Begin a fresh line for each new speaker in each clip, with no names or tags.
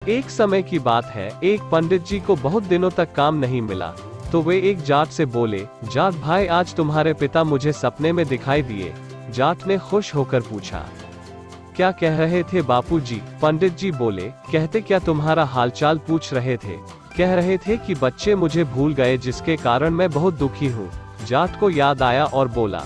एक समय की बात है, एक पंडित जी को बहुत दिनों तक काम नहीं मिला, तो वे एक जाट से बोले, जाट भाई आज तुम्हारे पिता मुझे सपने में दिखाई दिए। जाट ने खुश होकर पूछा, क्या कह रहे थे बापूजी? पंडित जी बोले, कहते क्या तुम्हारा हालचाल पूछ रहे थे, कह रहे थे कि बच्चे मुझे भूल गए जिसके कारण मैं बहुत दुखी हूँ। जाट को याद आया और बोला,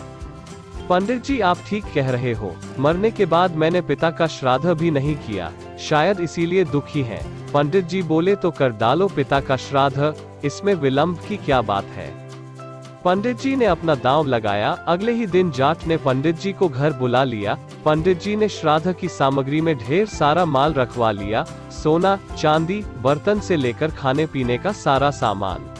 पंडित जी आप ठीक कह रहे हो, मरने के बाद मैंने पिता का श्राद्ध भी नहीं किया, शायद इसीलिए दुखी हैं। पंडित जी बोले, तो कर डालो पिता का श्राद्ध, इसमें विलंब की क्या बात है। पंडित जी ने अपना दांव लगाया। अगले ही दिन जाट ने पंडित जी को घर बुला लिया। पंडित जी ने श्राद्ध की सामग्री में ढेर सारा माल रखवा लिया, सोना चांदी, बर्तन से लेकर खाने पीने का सारा सामान।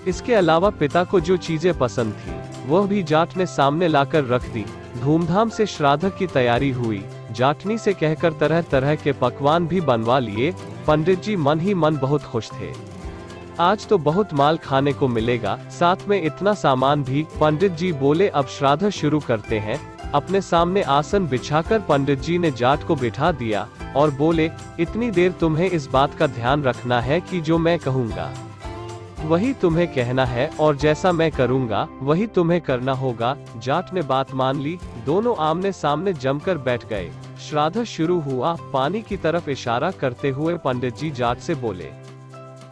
इसके अलावा पिता को जो चीजें पसंद थी वह भी जाट ने सामने लाकर रख दी। धूमधाम से श्राद्ध की तैयारी हुई। जाटनी से कहकर तरह तरह के पकवान भी बनवा लिए। पंडित जी मन ही मन बहुत खुश थे। आज तो बहुत माल खाने को मिलेगा, साथ में इतना सामान भी। पंडित जी बोले, अब श्राद्ध शुरू करते हैं। अपने सामने आसन बिछाकर पंडित जी ने जाट को बिठा दिया और बोले, इतनी देर तुम्हें इस बात का ध्यान रखना है कि जो मैं कहूँगा वही तुम्हें कहना है, और जैसा मैं करूँगा वही तुम्हें करना होगा। जाट ने बात मान ली। दोनों आमने सामने जमकर बैठ गए। श्राद्ध शुरू हुआ। पानी की तरफ इशारा करते हुए पंडित जी जाट से बोले,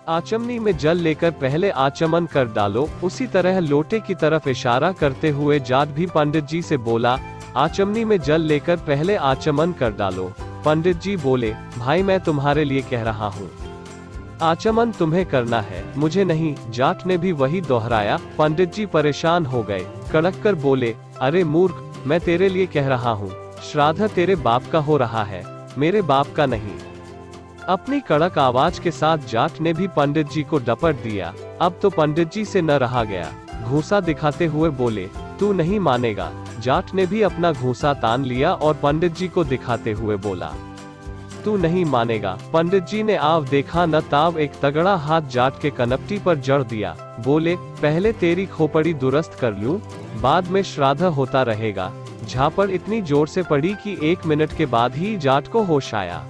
आचमनी में जल लेकर पहले आचमन कर डालो। उसी तरह लोटे की तरफ इशारा करते हुए जाट भी पंडित जी से बोला, आचमनी में जल लेकर पहले आचमन कर डालो। पंडित जी बोले, भाई मैं तुम्हारे लिए कह रहा हूँ, आचमन तुम्हें करना है, मुझे नहीं। जाट ने भी वही दोहराया। पंडित जी परेशान हो गए, कड़क कर बोले, अरे मूर्ख, मैं तेरे लिए कह रहा हूँ, श्राद्ध तेरे बाप का हो रहा है, मेरे बाप का नहीं। अपनी कड़क आवाज के साथ जाट ने भी पंडित जी को डपट दिया। अब तो पंडित जी से न रहा गया। घूंसा दिखाते हुए बोले, तू नहीं मानेगा। जाट ने भी अपना घूंसा तान लिया और पंडित जी को दिखाते हुए बोला, तू नहीं मानेगा। पंडित जी ने आव देखा न ताव एक तगड़ा हाथ जाट के कनपटी पर जड़ दिया। बोले, पहले तेरी खोपड़ी दुरुस्त कर लूं, बाद में श्राद्ध होता रहेगा। झापड़ इतनी जोर से पड़ी कि 1 मिनट के बाद ही जाट को होश आया।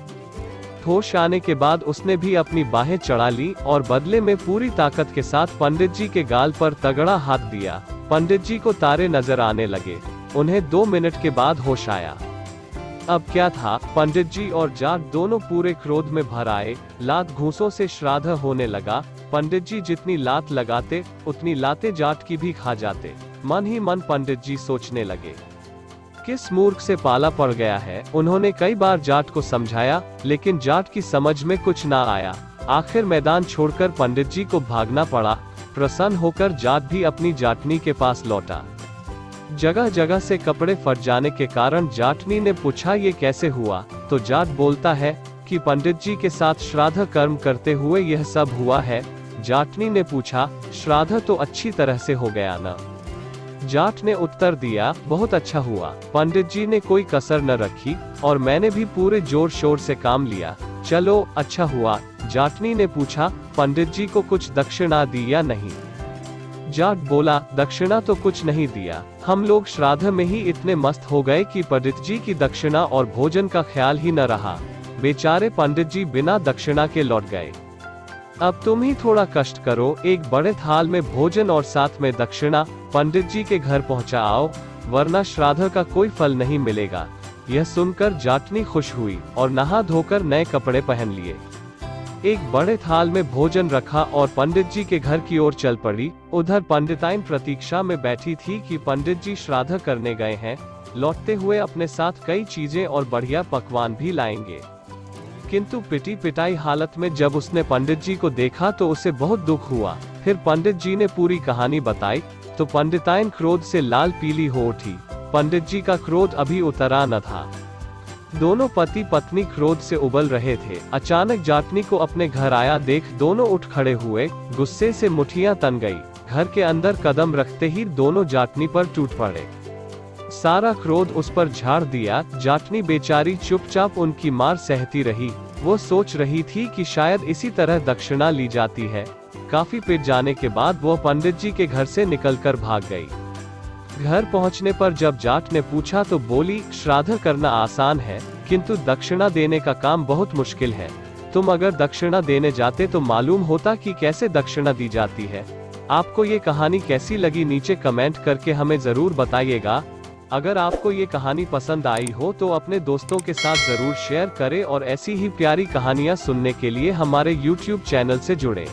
होश आने के बाद उसने भी अपनी बाहें चढ़ा ली और बदले में पूरी ताकत के साथ पंडित जी के गाल पर तगड़ा हाथ दिया। पंडित जी को तारे नजर आने लगे। उन्हें 2 मिनट के बाद होश आया। अब क्या था, पंडित जी और जाट दोनों पूरे क्रोध में भर आए। लात घूंसों से श्राद्ध होने लगा। पंडित जी जितनी लात लगाते उतनी लाते जाट की भी खा जाते। मन ही मन पंडित जी सोचने लगे, किस मूर्ख से पाला पड़ गया है। उन्होंने कई बार जाट को समझाया, लेकिन जाट की समझ में कुछ ना आया। आखिर मैदान छोड़कर पंडित जी को भागना पड़ा। प्रसन्न होकर जाट भी अपनी जाटनी के पास लौटा। जगह जगह से कपड़े फट जाने के कारण जाटनी ने पूछा, ये कैसे हुआ? तो जाट बोलता है कि पंडित जी के साथ श्राद्ध कर्म करते हुए यह सब हुआ है। जाटनी ने पूछा, श्राद्ध तो अच्छी तरह से हो गया ना? जाट ने उत्तर दिया, बहुत अच्छा हुआ। पंडित जी ने कोई कसर न रखी और मैंने भी पूरे जोर शोर से काम लिया। चलो अच्छा हुआ। जाटनी ने पूछा, पंडित जी को कुछ दक्षिणा दी या नहीं? जाट बोला, दक्षिणा तो कुछ नहीं दिया। हम लोग श्राद्ध में ही इतने मस्त हो गए कि पंडित जी की दक्षिणा और भोजन का ख्याल ही न रहा। बेचारे पंडित जी बिना दक्षिणा के लौट गए। अब तुम ही थोड़ा कष्ट करो, एक बड़े थाल में भोजन और साथ में दक्षिणा पंडित जी के घर पहुंचा आओ, वरना श्राद्ध का कोई फल नहीं मिलेगा। यह सुनकर जाटनी खुश हुई और नहा धोकर नए कपड़े पहन लिए। एक बड़े थाल में भोजन रखा और पंडित जी के घर की ओर चल पड़ी। उधर पंडिताइन प्रतीक्षा में बैठी थी कि पंडित जी श्राद्ध करने गए हैं, लौटते हुए अपने साथ कई चीजें और बढ़िया पकवान भी लाएंगे। किंतु पिटी पिटाई हालत में जब उसने पंडित जी को देखा तो उसे बहुत दुख हुआ। फिर पंडित जी ने पूरी कहानी बताई तो पंडिताइन क्रोध से लाल पीली हो उठी। पंडित जी का क्रोध अभी उतरा न था। दोनों पति पत्नी क्रोध से उबल रहे थे। अचानक जाटनी को अपने घर आया देख दोनों उठ खड़े हुए। गुस्से से मुठियां तन गई। घर के अंदर कदम रखते ही दोनों जाटनी पर टूट पड़े। सारा क्रोध उस पर झाड़ दिया। जाटनी बेचारी चुपचाप उनकी मार सहती रही। वो सोच रही थी कि शायद इसी तरह दक्षिणा ली जाती है। काफी पिट जाने के बाद वो पंडित जी के घर से निकलकर भाग गई। घर पहुंचने पर जब जाट ने पूछा तो बोली, श्राद्ध करना आसान है, किंतु दक्षिणा देने का काम बहुत मुश्किल है। तुम अगर दक्षिणा देने जाते तो मालूम होता कि कैसे दक्षिणा दी जाती है। आपको ये कहानी कैसी लगी नीचे कमेंट करके हमें जरूर बताइएगा। अगर आपको ये कहानी पसंद आई हो तो अपने दोस्तों के साथ जरूर शेयर करें और ऐसी ही प्यारी कहानियां सुनने के लिए हमारे YouTube चैनल से जुड़ें।